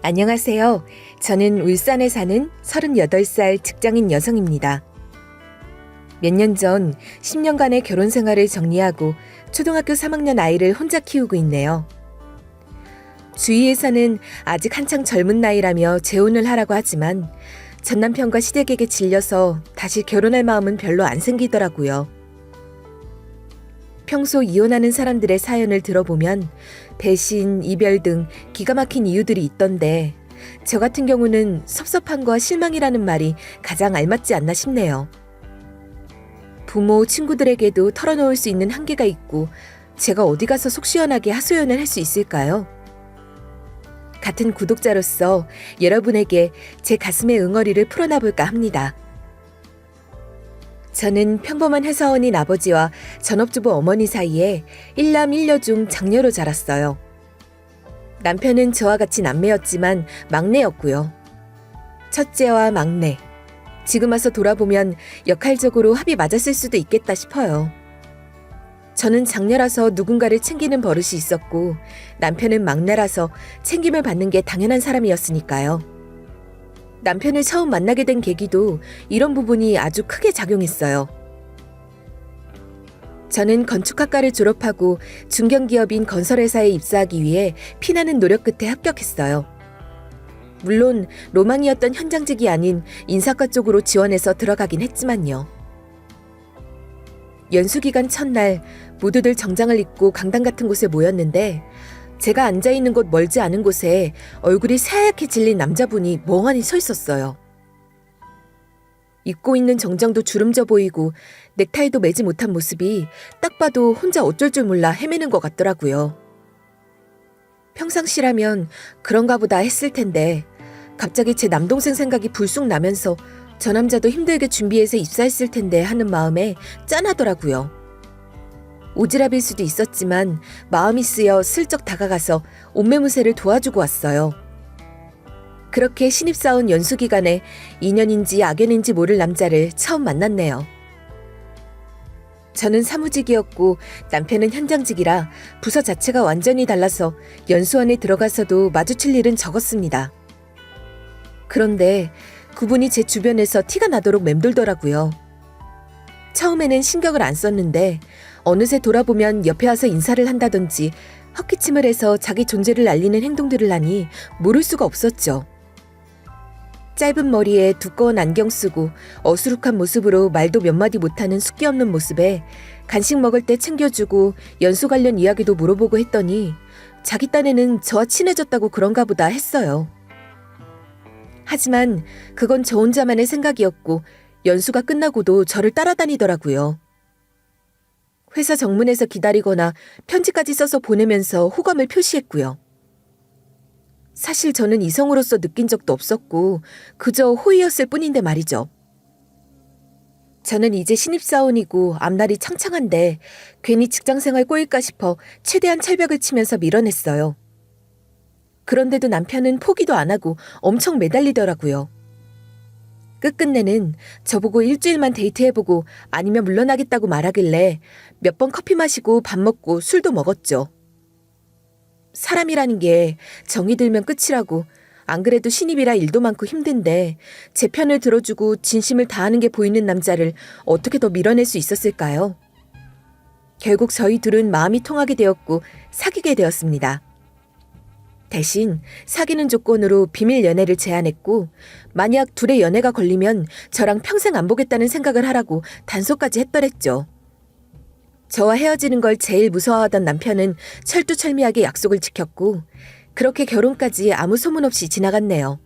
안녕하세요. 저는 울산에 사는 38살 직장인 여성입니다. 몇 년 전 10년간의 결혼 생활을 정리하고 초등학교 3학년 아이를 혼자 키우고 있네요. 주위에서는 아직 한창 젊은 나이라며 재혼을 하라고 하지만 전 남편과 시댁에게 질려서 다시 결혼할 마음은 별로 안 생기더라고요. 평소 이혼하는 사람들의 사연을 들어보면 배신, 이별 등 기가 막힌 이유들이 있던데 저 같은 경우는 섭섭함과 실망이라는 말이 가장 알맞지 않나 싶네요. 부모, 친구들에게도 털어놓을 수 있는 한계가 있고 제가 어디 가서 속 시원하게 하소연을 할 수 있을까요? 같은 구독자로서 여러분에게 제 가슴의 응어리를 풀어놔볼까 합니다. 저는 평범한 회사원인 아버지와 전업주부 어머니 사이에 1남 1녀 중 장녀로 자랐어요. 남편은 저와 같이 남매였지만 막내였고요. 첫째와 막내. 지금 와서 돌아보면 역할적으로 합이 맞았을 수도 있겠다 싶어요. 저는 장녀라서 누군가를 챙기는 버릇이 있었고 남편은 막내라서 챙김을 받는 게 당연한 사람이었으니까요. 남편을 처음 만나게 된 계기도 이런 부분이 아주 크게 작용했어요. 저는 건축학과를 졸업하고 중견기업인 건설회사에 입사하기 위해 피나는 노력 끝에 합격했어요. 물론 로망이었던 현장직이 아닌 인사과 쪽으로 지원해서 들어가긴 했지만요. 연수기간 첫날 모두들 정장을 입고 강당 같은 곳에 모였는데 제가 앉아있는 곳 멀지 않은 곳에 얼굴이 새하얗게 질린 남자분이 멍하니 서 있었어요. 입고 있는 정장도 주름져 보이고 넥타이도 매지 못한 모습이 딱 봐도 혼자 어쩔 줄 몰라 헤매는 것 같더라고요. 평상시라면 그런가 보다 했을 텐데 갑자기 제 남동생 생각이 불쑥 나면서 저 남자도 힘들게 준비해서 입사했을 텐데 하는 마음에 짠하더라고요. 오지랖일 수도 있었지만 마음이 쓰여 슬쩍 다가가서 옷매무새를 도와주고 왔어요. 그렇게 신입사원 연수기간에 인연인지 악연인지 모를 남자를 처음 만났네요. 저는 사무직이었고 남편은 현장직이라 부서 자체가 완전히 달라서 연수원에 들어가서도 마주칠 일은 적었습니다. 그런데 그분이 제 주변에서 티가 나도록 맴돌더라고요. 처음에는 신경을 안 썼는데 어느새 돌아보면 옆에 와서 인사를 한다든지 헛기침을 해서 자기 존재를 알리는 행동들을 하니 모를 수가 없었죠. 짧은 머리에 두꺼운 안경 쓰고 어수룩한 모습으로 말도 몇 마디 못하는 숫기 없는 모습에 간식 먹을 때 챙겨주고 연수 관련 이야기도 물어보고 했더니 자기 딴에는 저와 친해졌다고 그런가 보다 했어요. 하지만 그건 저 혼자만의 생각이었고 연수가 끝나고도 저를 따라다니더라고요. 회사 정문에서 기다리거나 편지까지 써서 보내면서 호감을 표시했고요. 사실 저는 이성으로서 느낀 적도 없었고 그저 호의였을 뿐인데 말이죠. 저는 이제 신입사원이고 앞날이 창창한데 괜히 직장생활 꼬일까 싶어 최대한 철벽을 치면서 밀어냈어요. 그런데도 남편은 포기도 안 하고 엄청 매달리더라고요. 끝끝내는 저보고 일주일만 데이트해보고 아니면 물러나겠다고 말하길래 몇 번 커피 마시고 밥 먹고 술도 먹었죠. 사람이라는 게 정이 들면 끝이라고 안 그래도 신입이라 일도 많고 힘든데 제 편을 들어주고 진심을 다하는 게 보이는 남자를 어떻게 더 밀어낼 수 있었을까요? 결국 저희 둘은 마음이 통하게 되었고 사귀게 되었습니다. 대신 사귀는 조건으로 비밀 연애를 제안했고 만약 둘의 연애가 걸리면 저랑 평생 안 보겠다는 생각을 하라고 단속까지 했더랬죠. 저와 헤어지는 걸 제일 무서워하던 남편은 철두철미하게 약속을 지켰고 그렇게 결혼까지 아무 소문 없이 지나갔네요.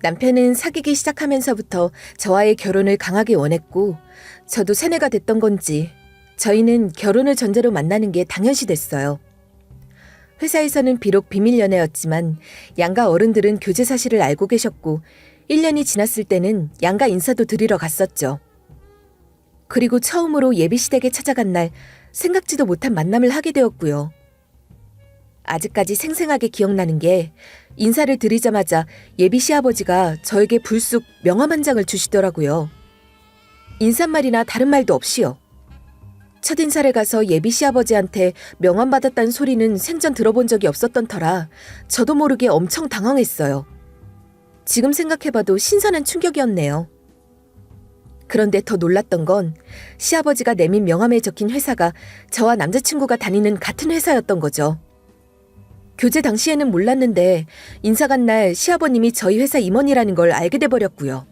남편은 사귀기 시작하면서부터 저와의 결혼을 강하게 원했고 저도 세뇌가 됐던 건지 저희는 결혼을 전제로 만나는 게 당연시 됐어요. 회사에서는 비록 비밀 연애였지만 양가 어른들은 교제 사실을 알고 계셨고 1년이 지났을 때는 양가 인사도 드리러 갔었죠. 그리고 처음으로 예비시댁에 찾아간 날 생각지도 못한 만남을 하게 되었고요. 아직까지 생생하게 기억나는 게 인사를 드리자마자 예비 시아버지가 저에게 불쑥 명함 한 장을 주시더라고요. 인사말이나 다른 말도 없이요. 첫인사를 가서 예비 시아버지한테 명함받았다는 소리는 생전 들어본 적이 없었던 터라 저도 모르게 엄청 당황했어요. 지금 생각해봐도 신선한 충격이었네요. 그런데 더 놀랐던 건 시아버지가 내민 명함에 적힌 회사가 저와 남자친구가 다니는 같은 회사였던 거죠. 교제 당시에는 몰랐는데 인사 간 날 시아버님이 저희 회사 임원이라는 걸 알게 돼버렸고요.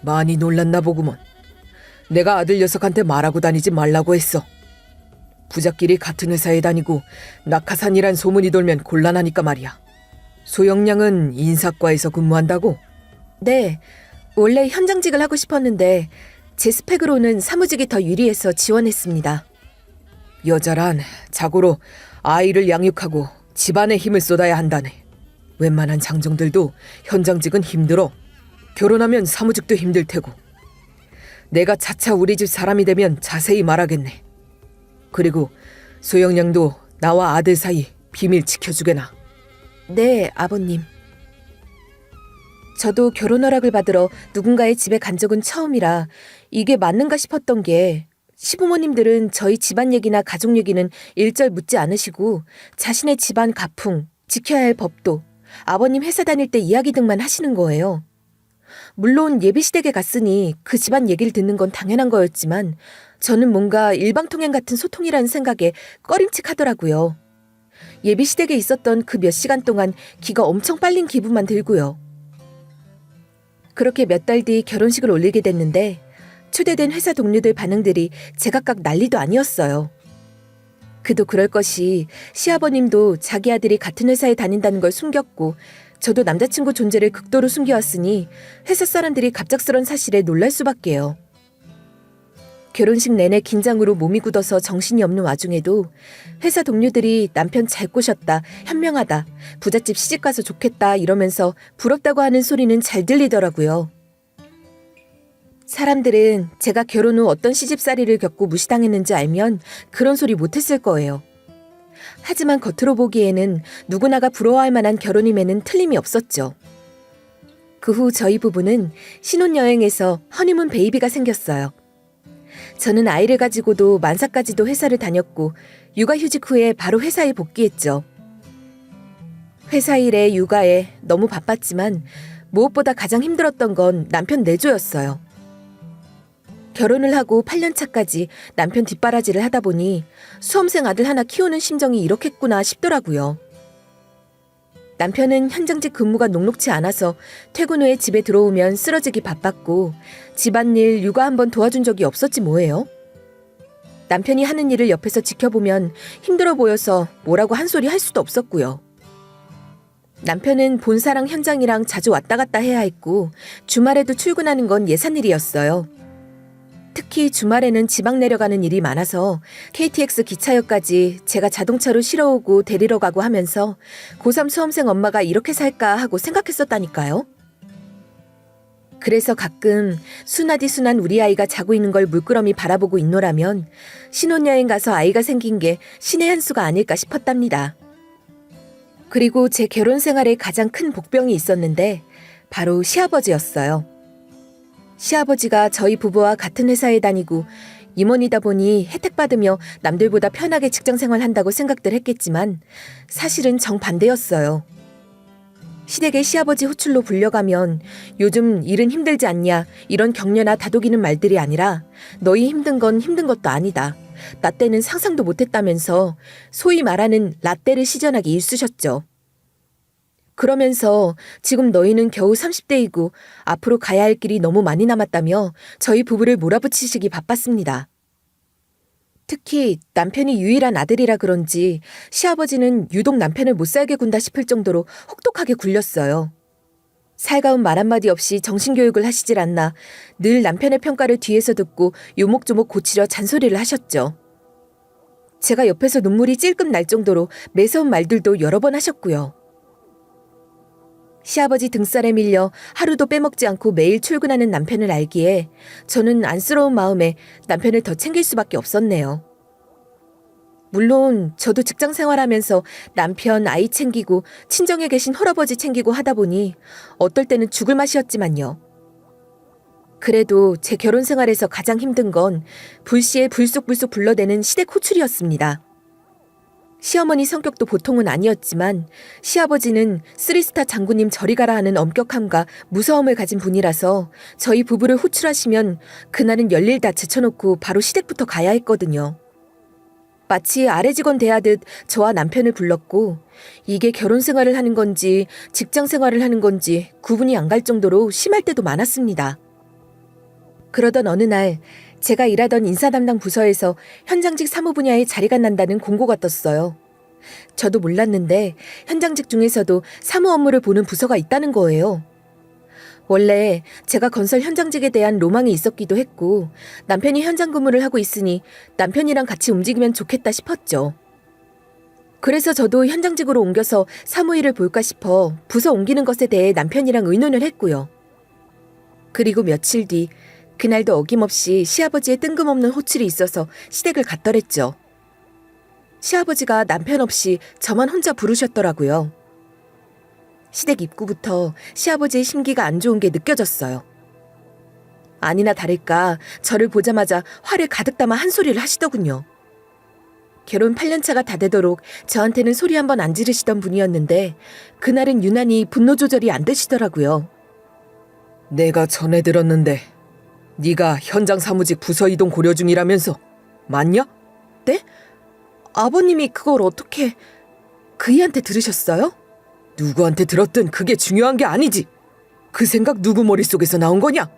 많이 놀랐나 보구먼. 내가 아들 녀석한테 말하고 다니지 말라고 했어. 부자끼리 같은 회사에 다니고 낙하산이란 소문이 돌면 곤란하니까 말이야. 소영양은 인사과에서 근무한다고? 네, 원래 현장직을 하고 싶었는데 제 스펙으로는 사무직이 더 유리해서 지원했습니다. 여자란 자고로 아이를 양육하고 집안에 힘을 쏟아야 한다네. 웬만한 장정들도 현장직은 힘들어. 결혼하면 사무직도 힘들 테고. 내가 차차 우리 집 사람이 되면 자세히 말하겠네. 그리고 소영양도 나와 아들 사이 비밀 지켜주게나. 네, 아버님. 저도 결혼 허락을 받으러 누군가의 집에 간 적은 처음이라 이게 맞는가 싶었던 게 시부모님들은 저희 집안 얘기나 가족 얘기는 일절 묻지 않으시고 자신의 집안 가풍, 지켜야 할 법도, 아버님 회사 다닐 때 이야기 등만 하시는 거예요. 물론 예비시댁에 갔으니 그 집안 얘기를 듣는 건 당연한 거였지만 저는 뭔가 일방통행 같은 소통이라는 생각에 꺼림칙하더라고요. 예비시댁에 있었던 그 몇 시간 동안 기가 엄청 빨린 기분만 들고요. 그렇게 몇 달 뒤 결혼식을 올리게 됐는데 초대된 회사 동료들 반응들이 제각각 난리도 아니었어요. 그도 그럴 것이 시아버님도 자기 아들이 같은 회사에 다닌다는 걸 숨겼고 저도 남자친구 존재를 극도로 숨겨왔으니 회사 사람들이 갑작스런 사실에 놀랄 수밖에요. 결혼식 내내 긴장으로 몸이 굳어서 정신이 없는 와중에도 회사 동료들이 남편 잘 꼬셨다, 현명하다, 부잣집 시집가서 좋겠다 이러면서 부럽다고 하는 소리는 잘 들리더라고요. 사람들은 제가 결혼 후 어떤 시집살이를 겪고 무시당했는지 알면 그런 소리 못했을 거예요. 하지만 겉으로 보기에는 누구나가 부러워할 만한 결혼임에는 틀림이 없었죠. 그 후 저희 부부는 신혼여행에서 허니문 베이비가 생겼어요. 저는 아이를 가지고도 만사까지도 회사를 다녔고 육아휴직 후에 바로 회사에 복귀했죠. 회사 일에 육아에 너무 바빴지만 무엇보다 가장 힘들었던 건 남편 내조였어요. 결혼을 하고 8년 차까지 남편 뒷바라지를 하다 보니 수험생 아들 하나 키우는 심정이 이렇겠구나 싶더라고요. 남편은 현장직 근무가 녹록치 않아서 퇴근 후에 집에 들어오면 쓰러지기 바빴고 집안일, 육아 한번 도와준 적이 없었지 뭐예요. 남편이 하는 일을 옆에서 지켜보면 힘들어 보여서 뭐라고 한 소리 할 수도 없었고요. 남편은 본사랑 현장이랑 자주 왔다 갔다 해야 했고 주말에도 출근하는 건 예산일이었어요. 특히 주말에는 지방 내려가는 일이 많아서 KTX 기차역까지 제가 자동차로 실어오고 데리러 가고 하면서 고3 수험생 엄마가 이렇게 살까 하고 생각했었다니까요. 그래서 가끔 순하디 순한 우리 아이가 자고 있는 걸 물끄러미 바라보고 있노라면 신혼여행 가서 아이가 생긴 게 신의 한 수가 아닐까 싶었답니다. 그리고 제 결혼 생활에 가장 큰 복병이 있었는데 바로 시아버지였어요. 시아버지가 저희 부부와 같은 회사에 다니고 임원이다 보니 혜택 받으며 남들보다 편하게 직장 생활한다고 생각들 했겠지만 사실은 정반대였어요. 시댁의 시아버지 호출로 불려가면 요즘 일은 힘들지 않냐 이런 격려나 다독이는 말들이 아니라 너희 힘든 건 힘든 것도 아니다. 나 때는 상상도 못했다면서 소위 말하는 라떼를 시전하게 일쑤셨죠. 그러면서 지금 너희는 겨우 30대이고 앞으로 가야 할 길이 너무 많이 남았다며 저희 부부를 몰아붙이시기 바빴습니다. 특히 남편이 유일한 아들이라 그런지 시아버지는 유독 남편을 못 살게 군다 싶을 정도로 혹독하게 굴렸어요. 살가운 말 한마디 없이 정신교육을 하시질 않나 늘 남편의 평가를 뒤에서 듣고 요목조목 고치려 잔소리를 하셨죠. 제가 옆에서 눈물이 찔끔 날 정도로 매서운 말들도 여러 번 하셨고요. 시아버지 등살에 밀려 하루도 빼먹지 않고 매일 출근하는 남편을 알기에 저는 안쓰러운 마음에 남편을 더 챙길 수밖에 없었네요. 물론 저도 직장 생활하면서 남편, 아이 챙기고 친정에 계신 홀아버지 챙기고 하다 보니 어떨 때는 죽을 맛이었지만요. 그래도 제 결혼 생활에서 가장 힘든 건 불시에 불쑥불쑥 불러대는 시댁 호출이었습니다. 시어머니 성격도 보통은 아니었지만 시아버지는 쓰리스타 장군님 저리 가라 하는 엄격함과 무서움을 가진 분이라서 저희 부부를 호출하시면 그날은 열일 다 제쳐놓고 바로 시댁부터 가야 했거든요. 마치 아래 직원 대하듯 저와 남편을 불렀고 이게 결혼 생활을 하는 건지 직장 생활을 하는 건지 구분이 안 갈 정도로 심할 때도 많았습니다. 그러던 어느 날 제가 일하던 인사 담당 부서에서 현장직 사무 분야에 자리가 난다는 공고가 떴어요. 저도 몰랐는데 현장직 중에서도 사무 업무를 보는 부서가 있다는 거예요. 원래 제가 건설 현장직에 대한 로망이 있었기도 했고 남편이 현장 근무를 하고 있으니 남편이랑 같이 움직이면 좋겠다 싶었죠. 그래서 저도 현장직으로 옮겨서 사무일을 볼까 싶어 부서 옮기는 것에 대해 남편이랑 의논을 했고요. 그리고 며칠 뒤 그날도 어김없이 시아버지의 뜬금없는 호출이 있어서 시댁을 갔더랬죠. 시아버지가 남편 없이 저만 혼자 부르셨더라고요. 시댁 입구부터 시아버지의 심기가 안 좋은 게 느껴졌어요. 아니나 다를까 저를 보자마자 화를 가득 담아 한 소리를 하시더군요. 결혼 8년차가 다 되도록 저한테는 소리 한 번 안 지르시던 분이었는데 그날은 유난히 분노 조절이 안 되시더라고요. 내가 전해 들었는데 네가 현장 사무직 부서 이동 고려 중이라면서 맞냐? 네? 아버님이 그걸 어떻게 그이한테 들으셨어요? 누구한테 들었든 그게 중요한 게 아니지. 그 생각 누구 머릿속에서 나온 거냐?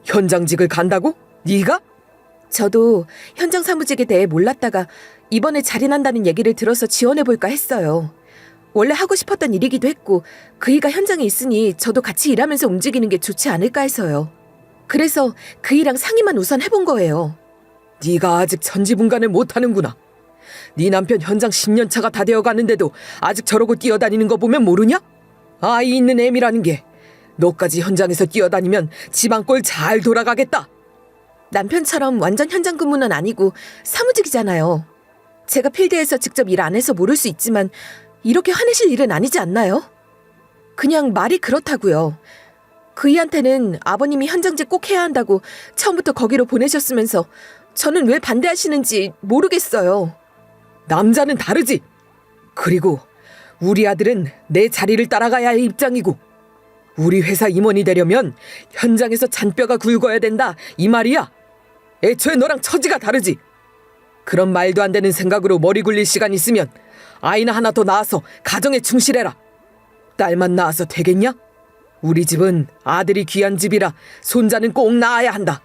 현장직을 간다고? 네가? 저도 현장 사무직에 대해 몰랐다가 이번에 자리 난다는 얘기를 들어서 지원해볼까 했어요. 원래 하고 싶었던 일이기도 했고 그이가 현장에 있으니 저도 같이 일하면서 움직이는 게 좋지 않을까 해서요. 그래서 그이랑 상의만 우선 해본 거예요. 네가 아직 천지분간을 못하는구나. 네 남편 현장 10년 차가 다 되어가는데도 아직 저러고 뛰어다니는 거 보면 모르냐? 아이 있는 애미라는 게 너까지 현장에서 뛰어다니면 집안 꼴 잘 돌아가겠다. 남편처럼 완전 현장 근무는 아니고 사무직이잖아요. 제가 필드에서 직접 일 안 해서 모를 수 있지만 이렇게 화내실 일은 아니지 않나요? 그냥 말이 그렇다고요. 그이한테는 아버님이 현장직 꼭 해야 한다고 처음부터 거기로 보내셨으면서 저는 왜 반대하시는지 모르겠어요. 남자는 다르지. 그리고 우리 아들은 내 자리를 따라가야 할 입장이고 우리 회사 임원이 되려면 현장에서 잔뼈가 굵어야 된다 이 말이야. 애초에 너랑 처지가 다르지. 그런 말도 안 되는 생각으로 머리 굴릴 시간 있으면 아이나 하나 더 낳아서 가정에 충실해라. 딸만 낳아서 되겠냐? 우리 집은 아들이 귀한 집이라 손자는 꼭 낳아야 한다.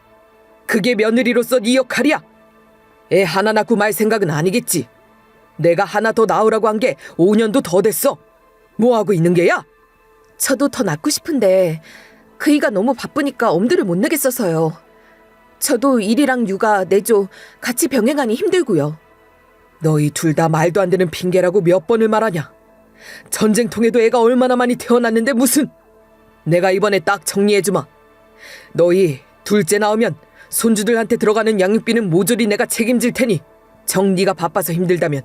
그게 며느리로서 네 역할이야. 애 하나 낳고 말 생각은 아니겠지. 내가 하나 더 낳으라고 한 게 5년도 더 됐어. 뭐하고 있는 게야? 저도 더 낳고 싶은데 그이가 너무 바쁘니까 엄두를 못 내겠어서요. 저도 일이랑 육아, 내조 같이 병행하니 힘들고요. 너희 둘 다 말도 안 되는 핑계라고 몇 번을 말하냐. 전쟁통에도 애가 얼마나 많이 태어났는데 무슨. 내가 이번에 딱 정리해주마. 너희 둘째 나오면 손주들한테 들어가는 양육비는 모조리 내가 책임질 테니 정 네가 바빠서 힘들다면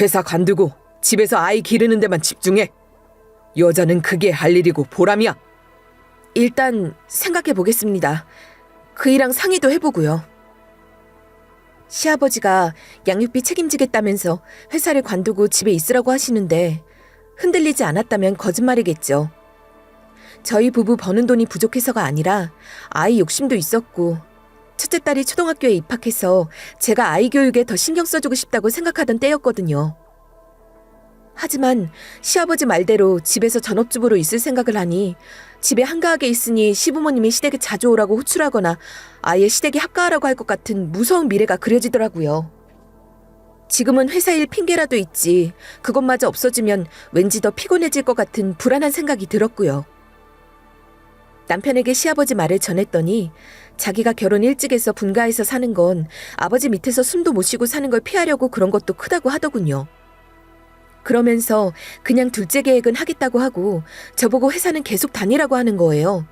회사 관두고 집에서 아이 기르는 데만 집중해. 여자는 그게 할 일이고 보람이야. 일단 생각해 보겠습니다. 그이랑 상의도 해보고요. 시아버지가 양육비 책임지겠다면서 회사를 관두고 집에 있으라고 하시는데 흔들리지 않았다면 거짓말이겠죠. 저희 부부 버는 돈이 부족해서가 아니라 아이 욕심도 있었고 첫째 딸이 초등학교에 입학해서 제가 아이 교육에 더 신경 써주고 싶다고 생각하던 때였거든요. 하지만 시아버지 말대로 집에서 전업주부로 있을 생각을 하니 집에 한가하게 있으니 시부모님이 시댁에 자주 오라고 호출하거나 아예 시댁에 합가하라고 할 것 같은 무서운 미래가 그려지더라고요. 지금은 회사 일 핑계라도 있지 그것마저 없어지면 왠지 더 피곤해질 것 같은 불안한 생각이 들었고요. 남편에게 시아버지 말을 전했더니 자기가 결혼 일찍 해서 분가해서 사는 건 아버지 밑에서 숨도 못 쉬고 사는 걸 피하려고 그런 것도 크다고 하더군요. 그러면서 그냥 둘째 계획은 하겠다고 하고 저보고 회사는 계속 다니라고 하는 거예요.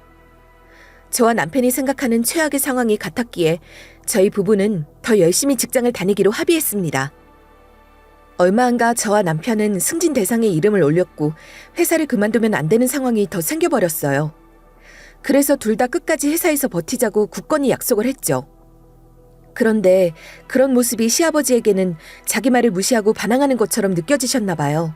저와 남편이 생각하는 최악의 상황이 같았기에 저희 부부는 더 열심히 직장을 다니기로 합의했습니다. 얼마 안가 저와 남편은 승진 대상에 이름을 올렸고 회사를 그만두면 안 되는 상황이 더 생겨버렸어요. 그래서 둘 다 끝까지 회사에서 버티자고 굳건히 약속을 했죠. 그런데 그런 모습이 시아버지에게는 자기 말을 무시하고 반항하는 것처럼 느껴지셨나 봐요.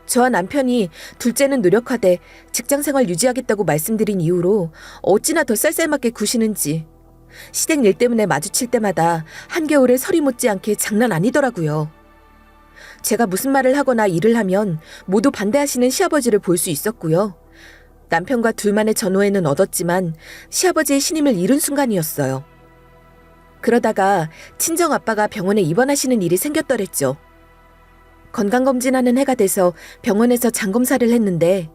저와 남편이 둘째는 노력하되 직장생활 유지하겠다고 말씀드린 이후로 어찌나 더 쌀쌀맞게 구시는지 시댁 일 때문에 마주칠 때마다 한겨울에 서리 못지않게 장난 아니더라고요. 제가 무슨 말을 하거나 일을 하면 모두 반대하시는 시아버지를 볼 수 있었고요. 남편과 둘만의 전호에는 얻었지만 시아버지의 신임을 잃은 순간이었어요. 그러다가 친정아빠가 병원에 입원하시는 일이 생겼더랬죠. 건강검진하는 해가 돼서 병원에서 장검사를 했는데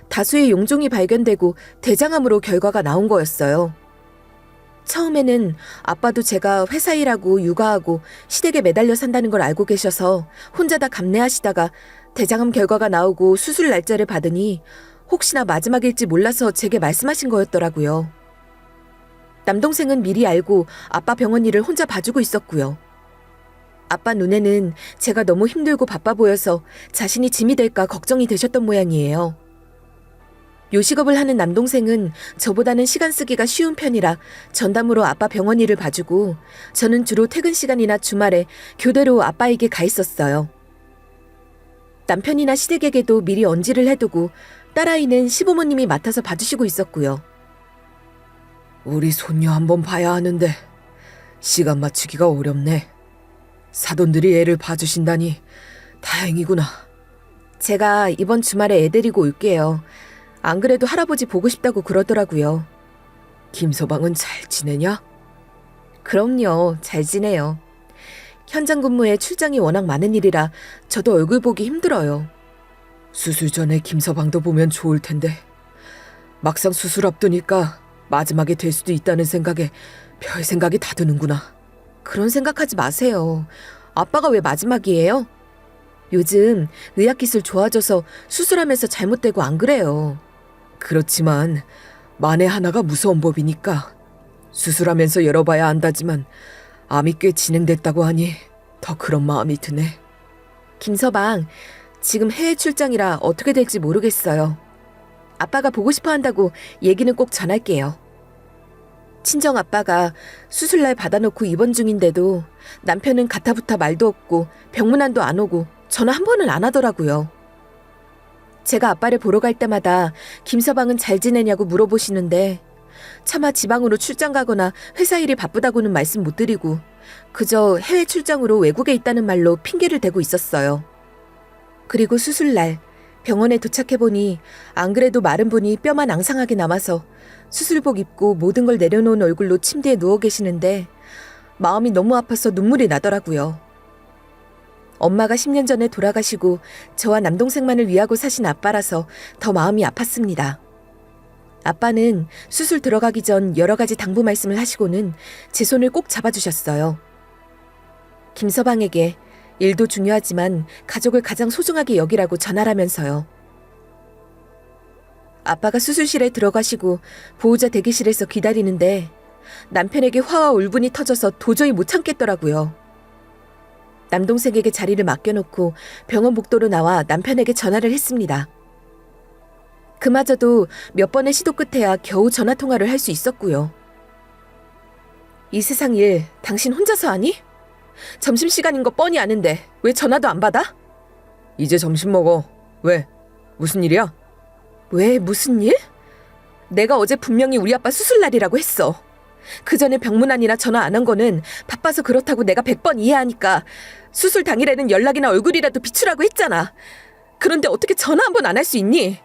다수의 용종이 발견되고 대장암으로 결과가 나온 거였어요. 처음에는 아빠도 제가 회사 일하고 육아하고 시댁에 매달려 산다는 걸 알고 계셔서 혼자 다 감내하시다가 대장암 결과가 나오고 수술 날짜를 받으니 혹시나 마지막일지 몰라서 제게 말씀하신 거였더라고요. 남동생은 미리 알고 아빠 병원 일을 혼자 봐주고 있었고요. 아빠 눈에는 제가 너무 힘들고 바빠 보여서 자신이 짐이 될까 걱정이 되셨던 모양이에요. 요식업을 하는 남동생은 저보다는 시간 쓰기가 쉬운 편이라 전담으로 아빠 병원 일을 봐주고 저는 주로 퇴근 시간이나 주말에 교대로 아빠에게 가 있었어요. 남편이나 시댁에게도 미리 언지를 해두고 딸아이는 시부모님이 맡아서 봐주시고 있었고요. 우리 손녀 한번 봐야 하는데 시간 맞추기가 어렵네. 사돈들이 애를 봐주신다니 다행이구나. 제가 이번 주말에 애 데리고 올게요. 안 그래도 할아버지 보고 싶다고 그러더라고요. 김서방은 잘 지내냐? 그럼요, 잘 지내요. 현장 근무에 출장이 워낙 많은 일이라 저도 얼굴 보기 힘들어요. 수술 전에 김서방도 보면 좋을 텐데 막상 수술 앞두니까 마지막에 될 수도 있다는 생각에 별 생각이 다 드는구나. 그런 생각하지 마세요. 아빠가 왜 마지막이에요? 요즘 의학기술 좋아져서 수술하면서 잘못되고 안 그래요. 그렇지만 만에 하나가 무서운 법이니까 수술하면서 열어봐야 안다지만 암이 꽤 진행됐다고 하니 더 그런 마음이 드네. 김서방, 지금 해외 출장이라 어떻게 될지 모르겠어요. 아빠가 보고 싶어 한다고 얘기는 꼭 전할게요. 친정 아빠가 수술날 받아놓고 입원 중인데도 남편은 가타부타 말도 없고 병문안도 안 오고 전화 한 번은 안 하더라고요. 제가 아빠를 보러 갈 때마다 김서방은 잘 지내냐고 물어보시는데 차마 지방으로 출장 가거나 회사 일이 바쁘다고는 말씀 못 드리고 그저 해외 출장으로 외국에 있다는 말로 핑계를 대고 있었어요. 그리고 수술날 병원에 도착해보니 안 그래도 마른 분이 뼈만 앙상하게 남아서 수술복 입고 모든 걸 내려놓은 얼굴로 침대에 누워 계시는데 마음이 너무 아파서 눈물이 나더라고요. 엄마가 10년 전에 돌아가시고 저와 남동생만을 위하고 사신 아빠라서 더 마음이 아팠습니다. 아빠는 수술 들어가기 전 여러 가지 당부 말씀을 하시고는 제 손을 꼭 잡아주셨어요. 김서방에게 일도 중요하지만 가족을 가장 소중하게 여기라고 전하라면서요. 아빠가 수술실에 들어가시고 보호자 대기실에서 기다리는데 남편에게 화와 울분이 터져서 도저히 못 참겠더라고요. 남동생에게 자리를 맡겨놓고 병원 복도로 나와 남편에게 전화를 했습니다. 그마저도 몇 번의 시도 끝에야 겨우 전화통화를 할 수 있었고요. 이 세상 일 당신 혼자서 하니? 점심시간인 거 뻔히 아는데 왜 전화도 안 받아? 이제 점심 먹어. 왜? 무슨 일이야? 왜 무슨 일? 내가 어제 분명히 우리 아빠 수술날이라고 했어. 그 전에 병문안이나 전화 안 한 거는 바빠서 그렇다고 내가 100번 이해하니까 수술 당일에는 연락이나 얼굴이라도 비추라고 했잖아. 그런데 어떻게 전화 한 번 안 할 수 있니?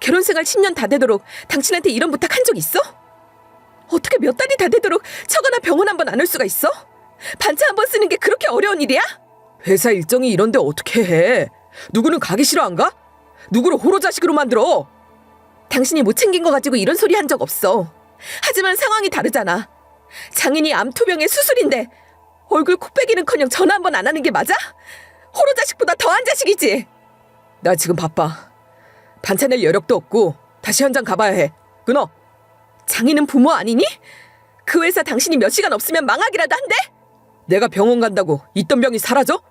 결혼생활 10년 다 되도록 당신한테 이런 부탁 한 적 있어? 어떻게 몇 달이 다 되도록 처가나 병원 한 번 안 올 수가 있어? 반차 한 번 쓰는 게 그렇게 어려운 일이야? 회사 일정이 이런데 어떻게 해? 누구는 가기 싫어 안 가? 누구를 호로자식으로 만들어? 당신이 못 챙긴 거 가지고 이런 소리 한 적 없어. 하지만 상황이 다르잖아. 장인이 암투병의 수술인데 얼굴 코빼기는커녕 전화 한 번 안 하는 게 맞아? 호로자식보다 더한 자식이지. 나 지금 바빠. 반차 낼 여력도 없고 다시 현장 가봐야 해. 끊어. 장인은 부모 아니니? 그 회사 당신이 몇 시간 없으면 망하기라도 한대? 내가 병원 간다고 있던 병이 사라져?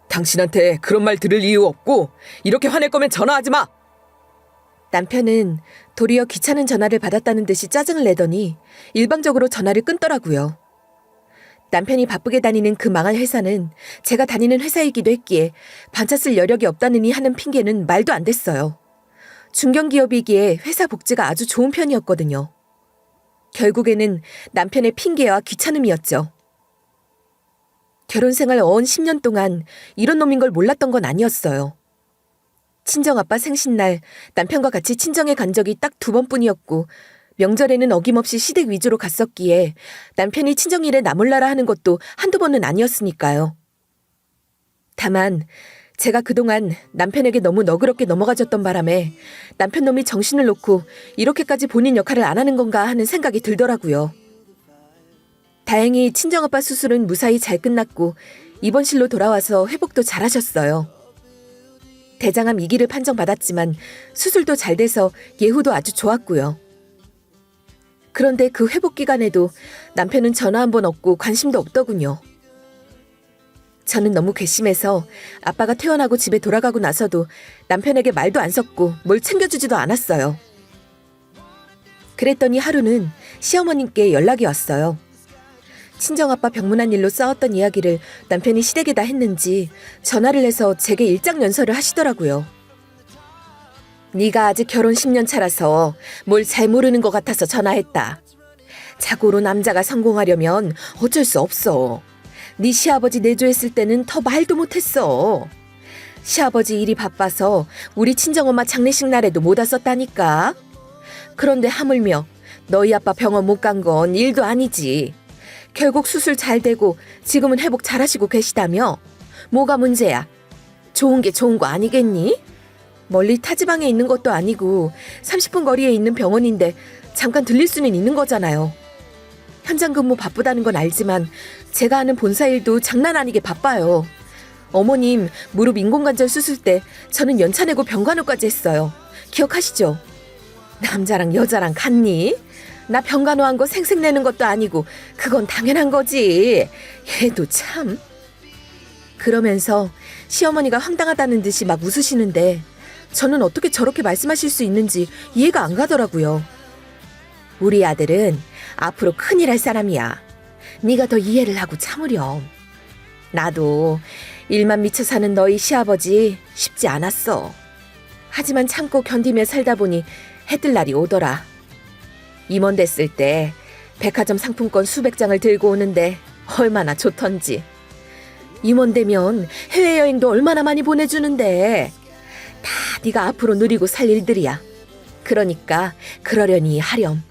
당신한테 그런 말 들을 이유 없고 이렇게 화낼 거면 전화하지 마. 남편은 도리어 귀찮은 전화를 받았다는 듯이 짜증을 내더니 일방적으로 전화를 끊더라고요. 남편이 바쁘게 다니는 그 망할 회사는 제가 다니는 회사이기도 했기에 반차 쓸 여력이 없다느니 하는 핑계는 말도 안 됐어요. 중견기업이기에 회사 복지가 아주 좋은 편이었거든요. 결국에는 남편의 핑계와 귀찮음이었죠. 결혼생활 어언 10년 동안 이런 놈인 걸 몰랐던 건 아니었어요. 친정아빠 생신날 남편과 같이 친정에 간 적이 딱 2번뿐이었고 명절에는 어김없이 시댁 위주로 갔었기에 남편이 친정일에 나몰라라 하는 것도 한두 번은 아니었으니까요. 다만 제가 그동안 남편에게 너무 너그럽게 넘어가졌던 바람에 남편 놈이 정신을 놓고 이렇게까지 본인 역할을 안 하는 건가 하는 생각이 들더라고요. 다행히 친정아빠 수술은 무사히 잘 끝났고 입원실로 돌아와서 회복도 잘하셨어요. 대장암 2기를 판정받았지만 수술도 잘 돼서 예후도 아주 좋았고요. 그런데 그 회복 기간에도 남편은 전화 한 번 없고 관심도 없더군요. 저는 너무 괘씸해서 아빠가 퇴원하고 집에 돌아가고 나서도 남편에게 말도 안 섞고 뭘 챙겨주지도 않았어요. 그랬더니 하루는 시어머님께 연락이 왔어요. 친정아빠 병문안 일로 싸웠던 이야기를 남편이 시댁에다 했는지 전화를 해서 제게 일장연설을 하시더라고요. 네가 아직 결혼 10년 차라서 뭘 잘 모르는 것 같아서 전화했다. 자고로 남자가 성공하려면 어쩔 수 없어. 네 시아버지 내조했을 때는 더 말도 못했어. 시아버지 일이 바빠서 우리 친정엄마 장례식 날에도 못 왔었다니까. 그런데 하물며 너희 아빠 병원 못 간 건 일도 아니지. 결국 수술 잘 되고 지금은 회복 잘하시고 계시다며? 뭐가 문제야? 좋은 게 좋은 거 아니겠니? 멀리 타지방에 있는 것도 아니고 30분 거리에 있는 병원인데 잠깐 들릴 수는 있는 거잖아요. 현장 근무 바쁘다는 건 알지만 제가 하는 본사 일도 장난 아니게 바빠요. 어머님 무릎 인공관절 수술 때 저는 연차 내고 병간호까지 했어요. 기억하시죠? 남자랑 여자랑 같니? 나 병간호한 거 생색내는 것도 아니고 그건 당연한 거지. 얘도 참. 그러면서 시어머니가 황당하다는 듯이 막 웃으시는데 저는 어떻게 저렇게 말씀하실 수 있는지 이해가 안 가더라고요. 우리 아들은 앞으로 큰일 할 사람이야. 네가 더 이해를 하고 참으렴. 나도 일만 미쳐 사는 너희 시아버지 쉽지 않았어. 하지만 참고 견디며 살다 보니 해뜰 날이 오더라. 임원 됐을 때 백화점 상품권 수백 장을 들고 오는데 얼마나 좋던지. 임원 되면 해외여행도 얼마나 많이 보내주는데. 다 네가 앞으로 누리고 살 일들이야. 그러니까 그러려니 하렴.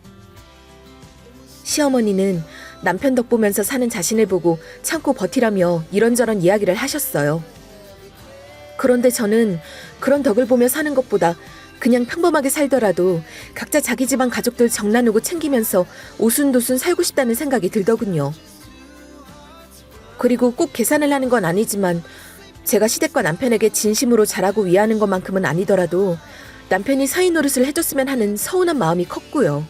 시어머니는 남편 덕 보면서 사는 자신을 보고 참고 버티라며 이런저런 이야기를 하셨어요. 그런데 저는 그런 덕을 보며 사는 것보다 그냥 평범하게 살더라도 각자 자기 집안 가족들 정 나누고 챙기면서 오순도순 살고 싶다는 생각이 들더군요. 그리고 꼭 계산을 하는 건 아니지만 제가 시댁과 남편에게 진심으로 잘하고 위하는 것만큼은 아니더라도 남편이 사위 노릇을 해줬으면 하는 서운한 마음이 컸고요.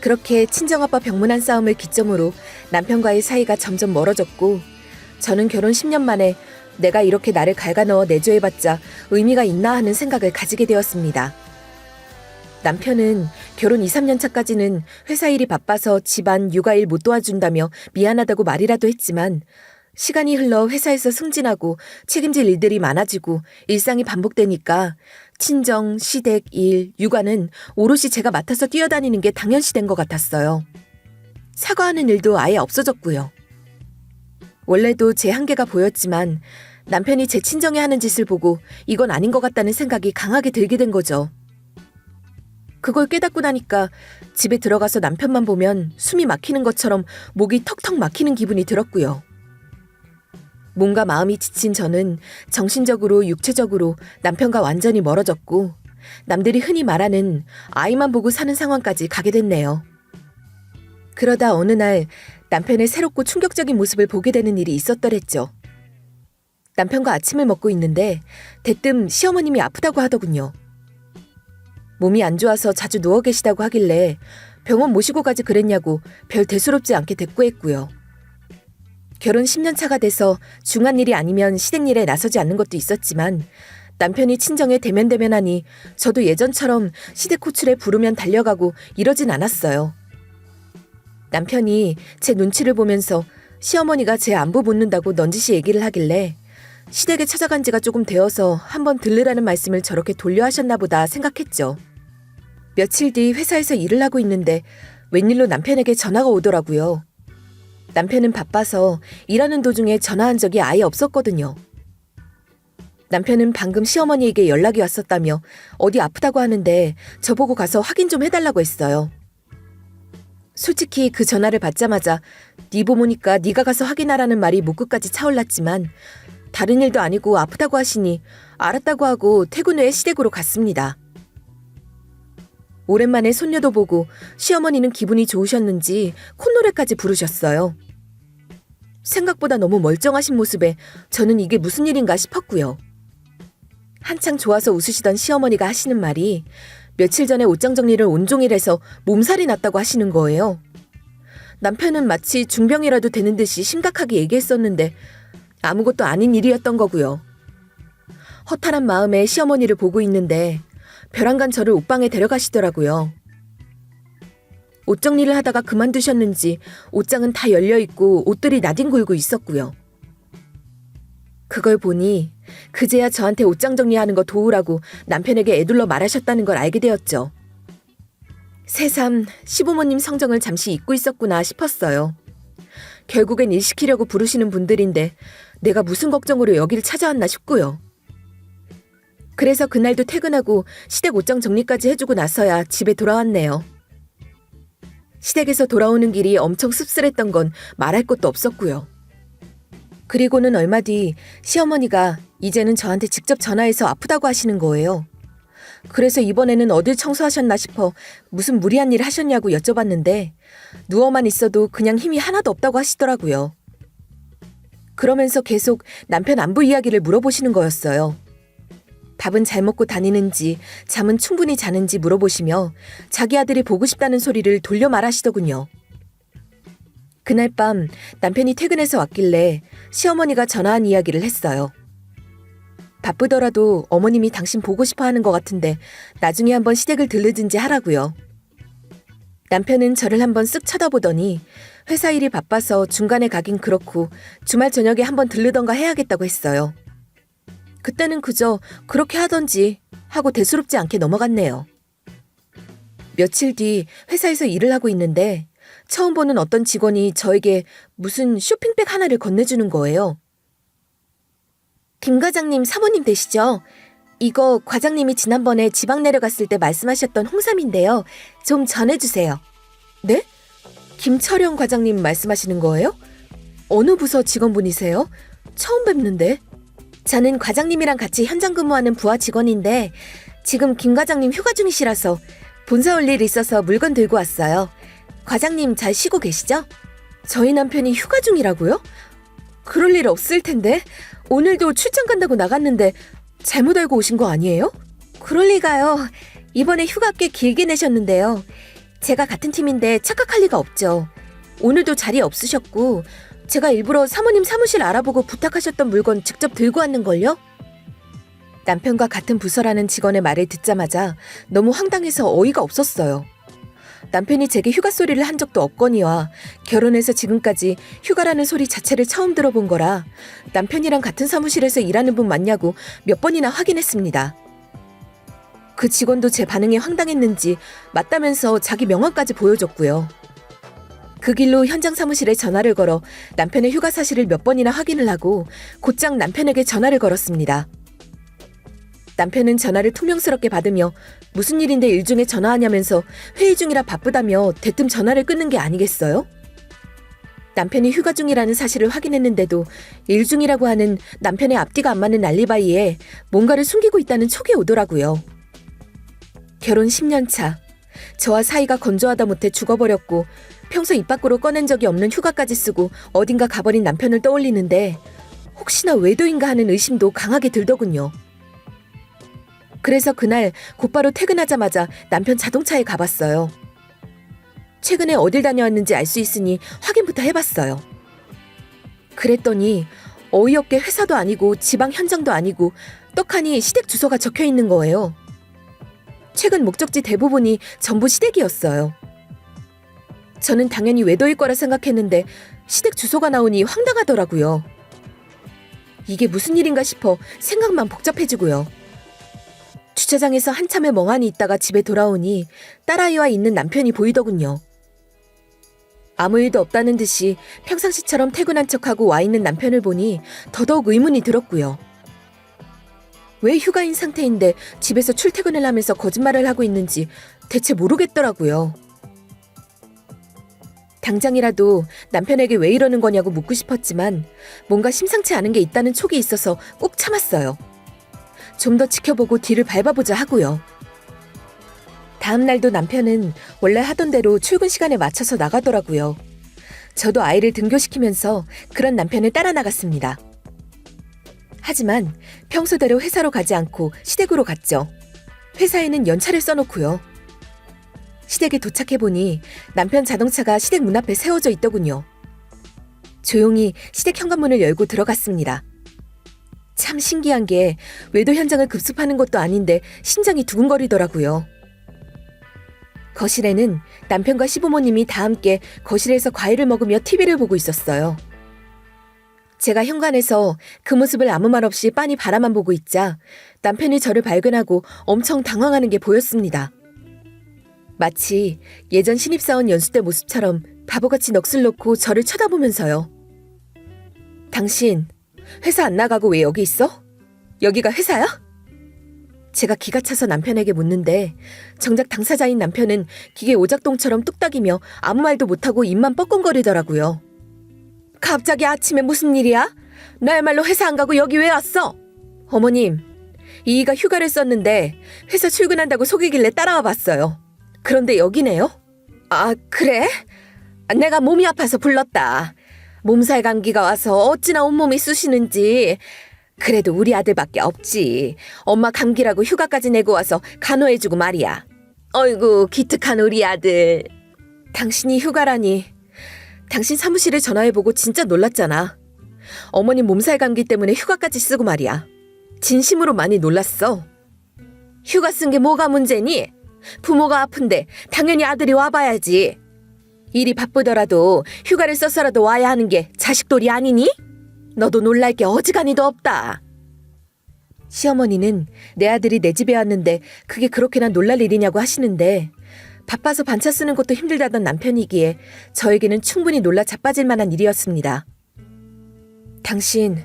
그렇게 친정아빠 병문안 싸움을 기점으로 남편과의 사이가 점점 멀어졌고 저는 결혼 10년 만에 내가 이렇게 나를 갉아넣어 내조해봤자 의미가 있나 하는 생각을 가지게 되었습니다. 남편은 결혼 2, 3년 차까지는 회사 일이 바빠서 집안 육아일 못 도와준다며 미안하다고 말이라도 했지만 시간이 흘러 회사에서 승진하고 책임질 일들이 많아지고 일상이 반복되니까 친정, 시댁, 일, 육아는 오롯이 제가 맡아서 뛰어다니는 게 당연시된 것 같았어요. 사과하는 일도 아예 없어졌고요. 원래도 제 한계가 보였지만 남편이 제 친정에 하는 짓을 보고 이건 아닌 것 같다는 생각이 강하게 들게 된 거죠. 그걸 깨닫고 나니까 집에 들어가서 남편만 보면 숨이 막히는 것처럼 목이 턱턱 막히는 기분이 들었고요. 몸과 마음이 지친 저는 정신적으로 육체적으로 남편과 완전히 멀어졌고 남들이 흔히 말하는 아이만 보고 사는 상황까지 가게 됐네요. 그러다 어느 날 남편의 새롭고 충격적인 모습을 보게 되는 일이 있었더랬죠. 남편과 아침을 먹고 있는데 대뜸 시어머님이 아프다고 하더군요. 몸이 안 좋아서 자주 누워 계시다고 하길래 병원 모시고 가지 그랬냐고 별 대수롭지 않게 대꾸했고요. 결혼 10년 차가 돼서 중한 일이 아니면 시댁 일에 나서지 않는 것도 있었지만 남편이 친정에 대면대면하니 저도 예전처럼 시댁 호출에 부르면 달려가고 이러진 않았어요. 남편이 제 눈치를 보면서 시어머니가 제 안부 묻는다고 넌지시 얘기를 하길래 시댁에 찾아간 지가 조금 되어서 한번 들르라는 말씀을 저렇게 돌려 하셨나 보다 생각했죠. 며칠 뒤 회사에서 일을 하고 있는데 웬일로 남편에게 전화가 오더라고요. 남편은 바빠서 일하는 도중에 전화한 적이 아예 없었거든요. 남편은 방금 시어머니에게 연락이 왔었다며 어디 아프다고 하는데 저보고 가서 확인 좀 해달라고 했어요. 솔직히 그 전화를 받자마자 네 부모니까 네가 가서 확인하라는 말이 목끝까지 차올랐지만 다른 일도 아니고 아프다고 하시니 알았다고 하고 퇴근 후에 시댁으로 갔습니다. 오랜만에 손녀도 보고 시어머니는 기분이 좋으셨는지 콧노래까지 부르셨어요. 생각보다 너무 멀쩡하신 모습에 저는 이게 무슨 일인가 싶었고요. 한창 좋아서 웃으시던 시어머니가 하시는 말이 며칠 전에 옷장 정리를 온종일 해서 몸살이 났다고 하시는 거예요. 남편은 마치 중병이라도 되는 듯이 심각하게 얘기했었는데 아무것도 아닌 일이었던 거고요. 허탈한 마음에 시어머니를 보고 있는데 벼랑간 저를 옷방에 데려가시더라고요. 옷 정리를 하다가 그만두셨는지 옷장은 다 열려있고 옷들이 나뒹굴고 있었고요. 그걸 보니 그제야 저한테 옷장 정리하는 거 도우라고 남편에게 애둘러 말하셨다는 걸 알게 되었죠. 새삼 시부모님 성정을 잠시 잊고 있었구나 싶었어요. 결국엔 일 시키려고 부르시는 분들인데 내가 무슨 걱정으로 여기를 찾아왔나 싶고요. 그래서 그날도 퇴근하고 시댁 옷장 정리까지 해주고 나서야 집에 돌아왔네요. 시댁에서 돌아오는 길이 엄청 씁쓸했던 건 말할 것도 없었고요. 그리고는 얼마 뒤 시어머니가 이제는 저한테 직접 전화해서 아프다고 하시는 거예요. 그래서 이번에는 어딜 청소하셨나 싶어 무슨 무리한 일 하셨냐고 여쭤봤는데 누워만 있어도 그냥 힘이 하나도 없다고 하시더라고요. 그러면서 계속 남편 안부 이야기를 물어보시는 거였어요. 밥은 잘 먹고 다니는지 잠은 충분히 자는지 물어보시며 자기 아들이 보고 싶다는 소리를 돌려 말하시더군요. 그날 밤 남편이 퇴근해서 왔길래 시어머니가 전화한 이야기를 했어요. 바쁘더라도 어머님이 당신 보고 싶어 하는 것 같은데 나중에 한번 시댁을 들르든지 하라고요. 남편은 저를 한번 쓱 쳐다보더니 회사 일이 바빠서 중간에 가긴 그렇고 주말 저녁에 한번 들르던가 해야겠다고 했어요. 그때는 그저 그렇게 하던지 하고 대수롭지 않게 넘어갔네요. 며칠 뒤 회사에서 일을 하고 있는데 처음 보는 어떤 직원이 저에게 무슨 쇼핑백 하나를 건네주는 거예요. 김 과장님 사모님 되시죠? 이거 과장님이 지난번에 지방 내려갔을 때 말씀하셨던 홍삼인데요. 좀 전해주세요. 네? 김철영 과장님 말씀하시는 거예요? 어느 부서 직원분이세요? 처음 뵙는데. 저는 과장님이랑 같이 현장 근무하는 부하 직원인데 지금 김 과장님 휴가 중이시라서 본사 올 일 있어서 물건 들고 왔어요. 과장님 잘 쉬고 계시죠? 저희 남편이 휴가 중이라고요? 그럴 일 없을 텐데. 오늘도 출장 간다고 나갔는데 잘못 알고 오신 거 아니에요? 그럴 리가요. 이번에 휴가 꽤 길게 내셨는데요. 제가 같은 팀인데 착각할 리가 없죠. 오늘도 자리 없으셨고 제가 일부러 사모님 사무실 알아보고 부탁하셨던 물건 직접 들고 왔는걸요? 남편과 같은 부서라는 직원의 말을 듣자마자 너무 황당해서 어이가 없었어요. 남편이 제게 휴가 소리를 한 적도 없거니와 결혼해서 지금까지 휴가라는 소리 자체를 처음 들어본 거라 남편이랑 같은 사무실에서 일하는 분 맞냐고 몇 번이나 확인했습니다. 그 직원도 제 반응에 황당했는지 맞다면서 자기 명함까지 보여줬고요. 그 길로 현장 사무실에 전화를 걸어 남편의 휴가 사실을 몇 번이나 확인을 하고 곧장 남편에게 전화를 걸었습니다. 남편은 전화를 퉁명스럽게 받으며 무슨 일인데 일 중에 전화하냐면서 회의 중이라 바쁘다며 대뜸 전화를 끊는 게 아니겠어요? 남편이 휴가 중이라는 사실을 확인했는데도 일 중이라고 하는 남편의 앞뒤가 안 맞는 알리바이에 뭔가를 숨기고 있다는 촉이 오더라고요. 결혼 10년 차, 저와 사이가 건조하다 못해 죽어버렸고 평소 입 밖으로 꺼낸 적이 없는 휴가까지 쓰고 어딘가 가버린 남편을 떠올리는데 혹시나 외도인가 하는 의심도 강하게 들더군요. 그래서 그날 곧바로 퇴근하자마자 남편 자동차에 가봤어요. 최근에 어딜 다녀왔는지 알 수 있으니 확인부터 해봤어요. 그랬더니 어이없게 회사도 아니고 지방 현장도 아니고 떡하니 시댁 주소가 적혀 있는 거예요. 최근 목적지 대부분이 전부 시댁이었어요. 저는 당연히 외도일 거라 생각했는데 시댁 주소가 나오니 황당하더라고요. 이게 무슨 일인가 싶어 생각만 복잡해지고요. 주차장에서 한참을 멍하니 있다가 집에 돌아오니 딸아이와 있는 남편이 보이더군요. 아무 일도 없다는 듯이 평상시처럼 퇴근한 척하고 와 있는 남편을 보니 더더욱 의문이 들었고요. 왜 휴가인 상태인데 집에서 출퇴근을 하면서 거짓말을 하고 있는지 대체 모르겠더라고요. 당장이라도 남편에게 왜 이러는 거냐고 묻고 싶었지만 뭔가 심상치 않은 게 있다는 촉이 있어서 꾹 참았어요. 좀 더 지켜보고 뒤를 밟아보자 하고요. 다음 날도 남편은 원래 하던 대로 출근 시간에 맞춰서 나가더라고요. 저도 아이를 등교시키면서 그런 남편을 따라 나갔습니다. 하지만 평소대로 회사로 가지 않고 시댁으로 갔죠. 회사에는 연차를 써놓고요. 시댁에 도착해보니 남편 자동차가 시댁 문 앞에 세워져 있더군요. 조용히 시댁 현관문을 열고 들어갔습니다. 참 신기한 게 외도 현장을 급습하는 것도 아닌데 심장이 두근거리더라고요. 거실에는 남편과 시부모님이 다 함께 거실에서 과일을 먹으며 TV를 보고 있었어요. 제가 현관에서 그 모습을 아무 말 없이 빤히 바라만 보고 있자 남편이 저를 발견하고 엄청 당황하는 게 보였습니다. 마치 예전 신입사원 연수 때 모습처럼 바보같이 넋을 놓고 저를 쳐다보면서요. 당신 회사 안 나가고 왜 여기 있어? 여기가 회사야? 제가 기가 차서 남편에게 묻는데 정작 당사자인 남편은 기계 오작동처럼 뚝딱이며 아무 말도 못하고 입만 뻐끔거리더라고요. 갑자기 아침에 무슨 일이야? 나야말로 회사 안 가고 여기 왜 왔어? 어머님, 이이가 휴가를 썼는데 회사 출근한다고 속이길래 따라와 봤어요. 그런데 여기네요? 아, 그래? 내가 몸이 아파서 불렀다. 몸살 감기가 와서 어찌나 온몸이 쑤시는지. 그래도 우리 아들밖에 없지. 엄마 감기라고 휴가까지 내고 와서 간호해주고 말이야. 어이구, 기특한 우리 아들. 당신이 휴가라니. 당신 사무실에 전화해보고 진짜 놀랐잖아. 어머니 몸살 감기 때문에 휴가까지 쓰고 말이야. 진심으로 많이 놀랐어. 휴가 쓴 게 뭐가 문제니? 부모가 아픈데 당연히 아들이 와봐야지. 일이 바쁘더라도 휴가를 써서라도 와야 하는 게 자식돌이 아니니? 너도 놀랄 게 어지간히도 없다. 시어머니는 내 아들이 내 집에 왔는데 그게 그렇게나 놀랄 일이냐고 하시는데 바빠서 반차 쓰는 것도 힘들다던 남편이기에 저에게는 충분히 놀라 자빠질 만한 일이었습니다. 당신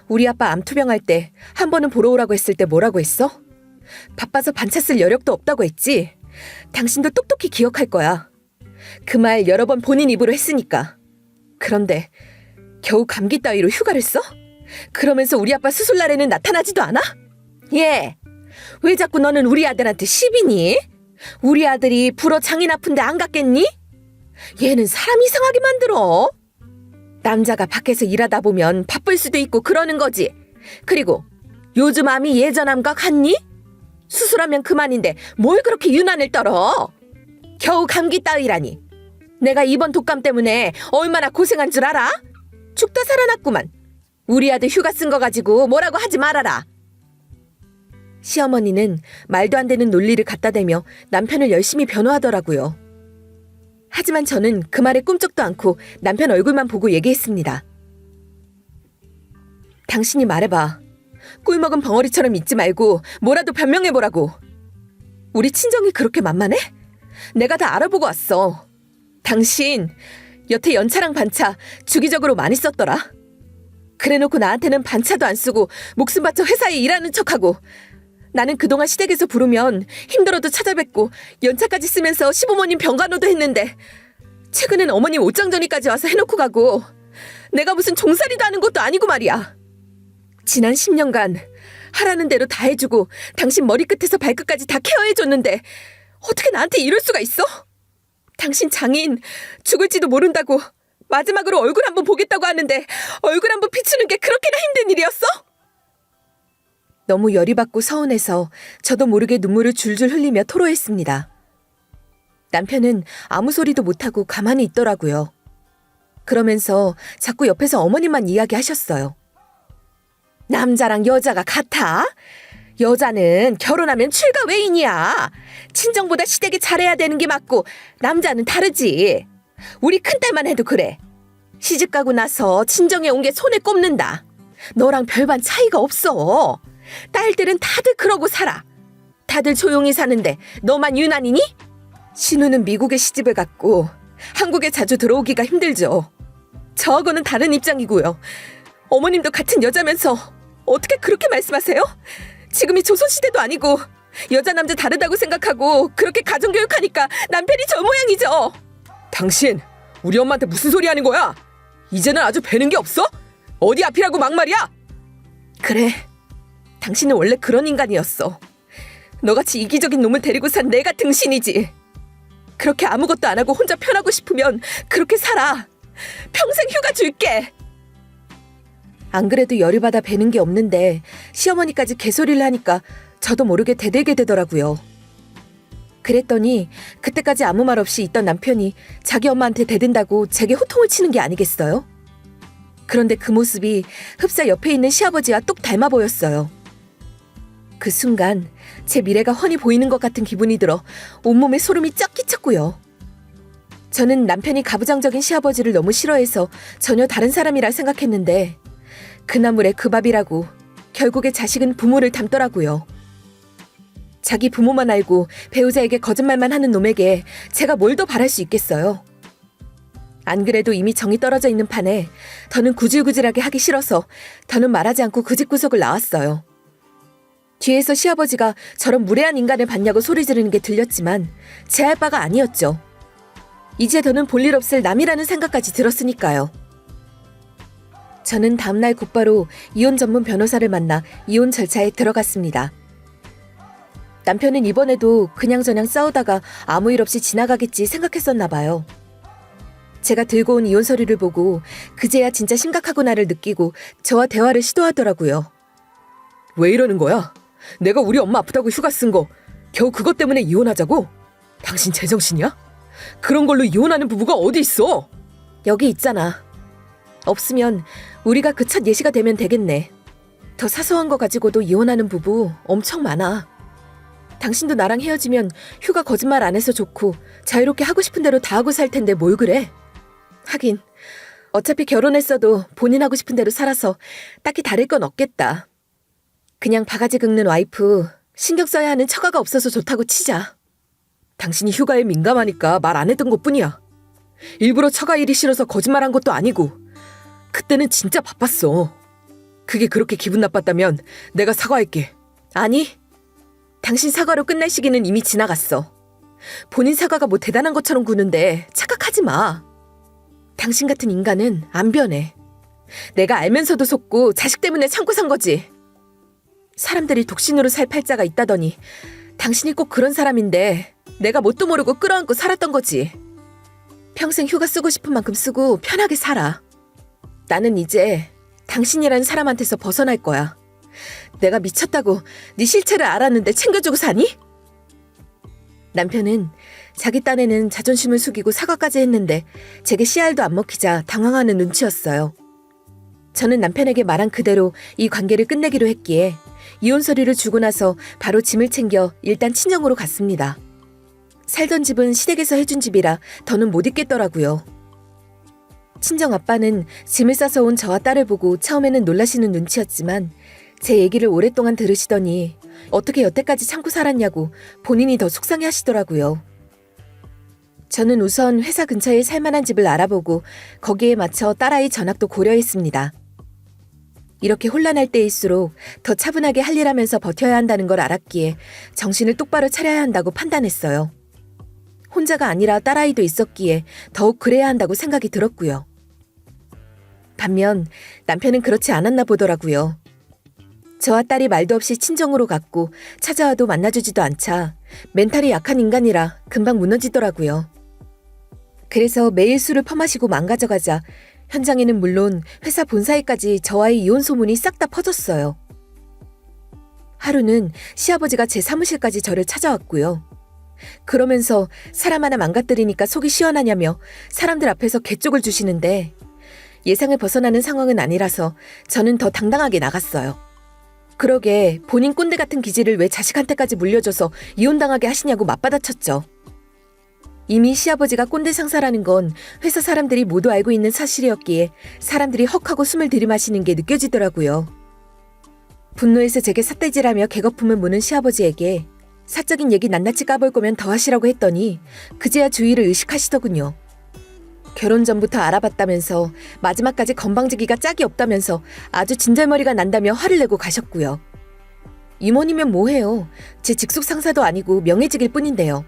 우리 아빠 암투병할 때 한 번은 보러 오라고 했을 때 뭐라고 했어? 바빠서 반차 쓸 여력도 없다고 했지? 당신도 똑똑히 기억할 거야. 그 말 여러 번 본인 입으로 했으니까. 그런데 겨우 감기 따위로 휴가를 써? 그러면서 우리 아빠 수술날에는 나타나지도 않아? 예. 왜 자꾸 너는 우리 아들한테 시비니? 우리 아들이 불어 장인 아픈데 안 갔겠니? 얘는 사람 이상하게 만들어. 남자가 밖에서 일하다 보면 바쁠 수도 있고 그러는 거지. 그리고 요즘 암이 예전암과 같니? 수술하면 그만인데 뭘 그렇게 유난을 떨어? 겨우 감기 따위라니. 내가 이번 독감 때문에 얼마나 고생한 줄 알아? 죽다 살아났구만. 우리 아들 휴가 쓴 거 가지고 뭐라고 하지 말아라. 시어머니는 말도 안 되는 논리를 갖다 대며 남편을 열심히 변호하더라고요. 하지만 저는 그 말에 꿈쩍도 않고 남편 얼굴만 보고 얘기했습니다. 당신이 말해봐. 꿀먹은 벙어리처럼 있지 말고 뭐라도 변명해보라고. 우리 친정이 그렇게 만만해? 내가 다 알아보고 왔어. 당신 여태 연차랑 반차 주기적으로 많이 썼더라. 그래놓고 나한테는 반차도 안 쓰고 목숨 바쳐 회사에 일하는 척하고, 나는 그동안 시댁에서 부르면 힘들어도 찾아뵙고 연차까지 쓰면서 시부모님 병간호도 했는데 최근엔 어머님 옷장정리까지 와서 해놓고 가고, 내가 무슨 종살이도 하는 것도 아니고 말이야. 지난 10년간 하라는 대로 다 해주고 당신 머리끝에서 발끝까지 다 케어해줬는데 어떻게 나한테 이럴 수가 있어? 당신 장인 죽을지도 모른다고 마지막으로 얼굴 한번 보겠다고 하는데 얼굴 한번 비추는 게 그렇게나 힘든 일이었어? 너무 열이 받고 서운해서 저도 모르게 눈물을 줄줄 흘리며 토로했습니다. 남편은 아무 소리도 못하고 가만히 있더라고요. 그러면서 자꾸 옆에서 어머님만 이야기하셨어요. 남자랑 여자가 같아? 여자는 결혼하면 출가 외인이야. 친정보다 시댁이 잘해야 되는 게 맞고 남자는 다르지. 우리 큰딸만 해도 그래. 시집 가고 나서 친정에 온 게 손에 꼽는다. 너랑 별반 차이가 없어. 딸들은 다들 그러고 살아. 다들 조용히 사는데 너만 유난이니? 신우는 미국에 시집을 갔고 한국에 자주 들어오기가 힘들죠. 저하고는 다른 입장이고요. 어머님도 같은 여자면서 어떻게 그렇게 말씀하세요? 지금이 조선시대도 아니고 여자 남자 다르다고 생각하고 그렇게 가정교육하니까 남편이 저 모양이죠. 당신 우리 엄마한테 무슨 소리 하는 거야? 이제는 아주 배는 게 없어? 어디 앞이라고 막말이야? 그래, 당신은 원래 그런 인간이었어. 너같이 이기적인 놈을 데리고 산 내가 등신이지. 그렇게 아무것도 안 하고 혼자 편하고 싶으면 그렇게 살아. 평생 휴가 줄게. 안 그래도 열이 받아 배는 게 없는데 시어머니까지 개소리를 하니까 저도 모르게 대들게 되더라고요. 그랬더니 그때까지 아무 말 없이 있던 남편이 자기 엄마한테 대든다고 제게 호통을 치는 게 아니겠어요? 그런데 그 모습이 흡사 옆에 있는 시아버지와 똑 닮아 보였어요. 그 순간 제 미래가 훤히 보이는 것 같은 기분이 들어 온몸에 소름이 쫙 끼쳤고요. 저는 남편이 가부장적인 시아버지를 너무 싫어해서 전혀 다른 사람이라 생각했는데 그 나물에 그 밥이라고 결국에 자식은 부모를 닮더라고요. 자기 부모만 알고 배우자에게 거짓말만 하는 놈에게 제가 뭘 더 바랄 수 있겠어요. 안 그래도 이미 정이 떨어져 있는 판에 더는 구질구질하게 하기 싫어서 더는 말하지 않고 그 집구석을 나왔어요. 뒤에서 시아버지가 저런 무례한 인간을 봤냐고 소리 지르는 게 들렸지만 제할 바가 아니었죠. 이제 더는 볼일 없을 남이라는 생각까지 들었으니까요. 저는 다음날 곧바로 이혼 전문 변호사를 만나 이혼 절차에 들어갔습니다. 남편은 이번에도 그냥저냥 싸우다가 아무 일 없이 지나가겠지 생각했었나 봐요. 제가 들고 온 이혼 서류를 보고 그제야 진짜 심각하구나를 느끼고 저와 대화를 시도하더라고요. 왜 이러는 거야? 내가 우리 엄마 아프다고 휴가 쓴 거 겨우 그것 때문에 이혼하자고? 당신 제정신이야? 그런 걸로 이혼하는 부부가 어디 있어? 여기 있잖아. 없으면 우리가 그 첫 예시가 되면 되겠네. 더 사소한 거 가지고도 이혼하는 부부 엄청 많아. 당신도 나랑 헤어지면 휴가 거짓말 안 해서 좋고 자유롭게 하고 싶은 대로 다 하고 살 텐데 뭘 그래? 하긴 어차피 결혼했어도 본인 하고 싶은 대로 살아서 딱히 다를 건 없겠다. 그냥 바가지 긁는 와이프 신경 써야 하는 처가가 없어서 좋다고 치자. 당신이 휴가에 민감하니까 말 안 했던 것뿐이야. 일부러 처가 일이 싫어서 거짓말한 것도 아니고 그때는 진짜 바빴어. 그게 그렇게 기분 나빴다면 내가 사과할게. 아니, 당신 사과로 끝날 시기는 이미 지나갔어. 본인 사과가 뭐 대단한 것처럼 구는데 착각하지 마. 당신 같은 인간은 안 변해. 내가 알면서도 속고 자식 때문에 참고 산 거지. 사람들이 독신으로 살 팔자가 있다더니 당신이 꼭 그런 사람인데 내가 뭣도 모르고 끌어안고 살았던 거지. 평생 휴가 쓰고 싶은 만큼 쓰고 편하게 살아. 나는 이제 당신이라는 사람한테서 벗어날 거야. 내가 미쳤다고 네 실체를 알았는데 챙겨주고 사니? 남편은 자기 딴에는 자존심을 숙이고 사과까지 했는데 제게 씨알도 안 먹히자 당황하는 눈치였어요. 저는 남편에게 말한 그대로 이 관계를 끝내기로 했기에 이혼 서류를 주고 나서 바로 짐을 챙겨 일단 친정으로 갔습니다. 살던 집은 시댁에서 해준 집이라 더는 못 있겠더라고요. 친정 아빠는 짐을 싸서 온 저와 딸을 보고 처음에는 놀라시는 눈치였지만 제 얘기를 오랫동안 들으시더니 어떻게 여태까지 참고 살았냐고 본인이 더 속상해 하시더라고요. 저는 우선 회사 근처에 살만한 집을 알아보고 거기에 맞춰 딸아이 전학도 고려했습니다. 이렇게 혼란할 때일수록 더 차분하게 할 일 하면서 버텨야 한다는 걸 알았기에 정신을 똑바로 차려야 한다고 판단했어요. 혼자가 아니라 딸아이도 있었기에 더욱 그래야 한다고 생각이 들었고요. 반면 남편은 그렇지 않았나 보더라고요. 저와 딸이 말도 없이 친정으로 갔고 찾아와도 만나주지도 않자 멘탈이 약한 인간이라 금방 무너지더라고요. 그래서 매일 술을 퍼마시고 망가져가자 현장에는 물론 회사 본사에까지 저와의 이혼 소문이 싹 다 퍼졌어요. 하루는 시아버지가 제 사무실까지 저를 찾아왔고요. 그러면서 사람 하나 망가뜨리니까 속이 시원하냐며 사람들 앞에서 개쪽을 주시는데 예상을 벗어나는 상황은 아니라서 저는 더 당당하게 나갔어요. 그러게 본인 꼰대 같은 기질을 왜 자식한테까지 물려줘서 이혼당하게 하시냐고 맞받아쳤죠. 이미 시아버지가 꼰대 상사라는 건 회사 사람들이 모두 알고 있는 사실이었기에 사람들이 헉하고 숨을 들이마시는 게 느껴지더라고요. 분노해서 제게 삿대질하며 개거품을 무는 시아버지에게 사적인 얘기 낱낱이 까볼 거면 더 하시라고 했더니 그제야 주의를 의식하시더군요. 결혼 전부터 알아봤다면서 마지막까지 건방지기가 짝이 없다면서 아주 진절머리가 난다며 화를 내고 가셨고요. 임원이면 뭐해요. 제 직속 상사도 아니고 명예직일 뿐인데요.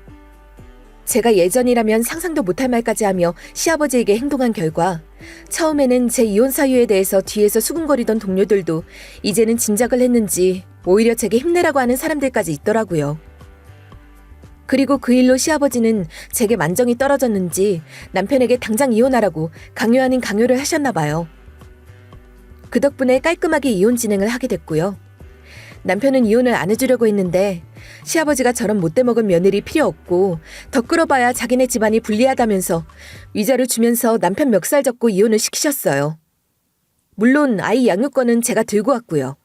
제가 예전이라면 상상도 못할 말까지 하며 시아버지에게 행동한 결과 처음에는 제 이혼 사유에 대해서 뒤에서 수군거리던 동료들도 이제는 짐작을 했는지 오히려 제게 힘내라고 하는 사람들까지 있더라고요. 그리고 그 일로 시아버지는 제게 만정이 떨어졌는지 남편에게 당장 이혼하라고 강요 아닌 강요를 하셨나 봐요. 그 덕분에 깔끔하게 이혼 진행을 하게 됐고요. 남편은 이혼을 안 해주려고 했는데 시아버지가 저런 못돼 먹은 며느리 필요 없고 더 끌어봐야 자기네 집안이 불리하다면서 위자료 주면서 남편 멱살 잡고 이혼을 시키셨어요. 물론 아이 양육권은 제가 들고 왔고요.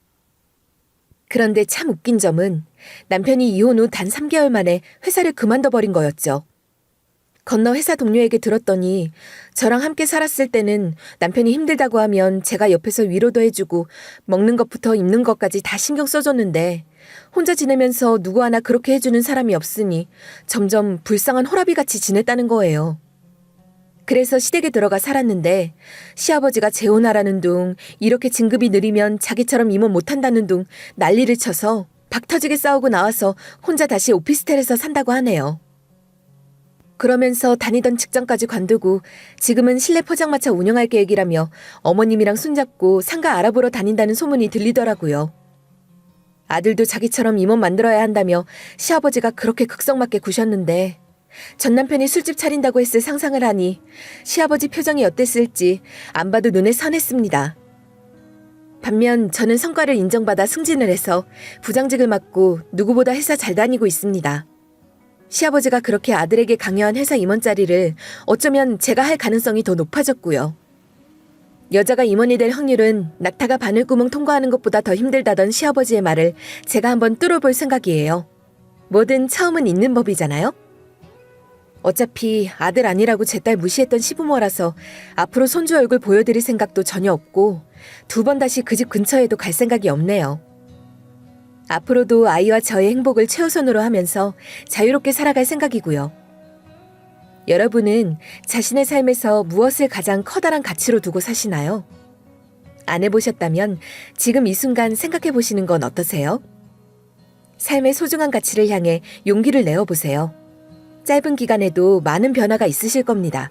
그런데 참 웃긴 점은 남편이 이혼 후 단 3개월 만에 회사를 그만둬버린 거였죠. 건너 회사 동료에게 들었더니 저랑 함께 살았을 때는 남편이 힘들다고 하면 제가 옆에서 위로도 해주고 먹는 것부터 입는 것까지 다 신경 써줬는데 혼자 지내면서 누구 하나 그렇게 해주는 사람이 없으니 점점 불쌍한 호라비같이 지냈다는 거예요. 그래서 시댁에 들어가 살았는데 시아버지가 재혼하라는 둥, 이렇게 진급이 느리면 자기처럼 임원 못한다는 둥 난리를 쳐서 박 터지게 싸우고 나와서 혼자 다시 오피스텔에서 산다고 하네요. 그러면서 다니던 직장까지 관두고 지금은 실내 포장마차 운영할 계획이라며 어머님이랑 손잡고 상가 알아보러 다닌다는 소문이 들리더라고요. 아들도 자기처럼 임원 만들어야 한다며 시아버지가 그렇게 극성맞게 구셨는데 전 남편이 술집 차린다고 했을 상상을 하니 시아버지 표정이 어땠을지 안 봐도 눈에 선했습니다. 반면 저는 성과를 인정받아 승진을 해서 부장직을 맡고 누구보다 회사 잘 다니고 있습니다. 시아버지가 그렇게 아들에게 강요한 회사 임원 자리를 어쩌면 제가 할 가능성이 더 높아졌고요. 여자가 임원이 될 확률은 낙타가 바늘구멍 통과하는 것보다 더 힘들다던 시아버지의 말을 제가 한번 뚫어볼 생각이에요. 뭐든 처음은 있는 법이잖아요? 어차피 아들 아니라고 제 딸 무시했던 시부모라서 앞으로 손주 얼굴 보여드릴 생각도 전혀 없고 2번 다시 그 집 근처에도 갈 생각이 없네요. 앞으로도 아이와 저의 행복을 최우선으로 하면서 자유롭게 살아갈 생각이고요. 여러분은 자신의 삶에서 무엇을 가장 커다란 가치로 두고 사시나요? 안 해보셨다면 지금 이 순간 생각해 보시는 건 어떠세요? 삶의 소중한 가치를 향해 용기를 내어보세요. 짧은 기간에도 많은 변화가 있으실 겁니다.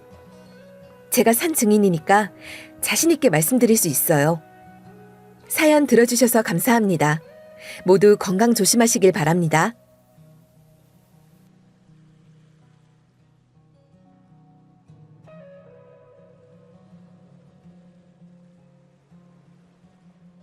제가 산 증인이니까 자신 있게 말씀드릴 수 있어요. 사연 들어주셔서 감사합니다. 모두 건강 조심하시길 바랍니다.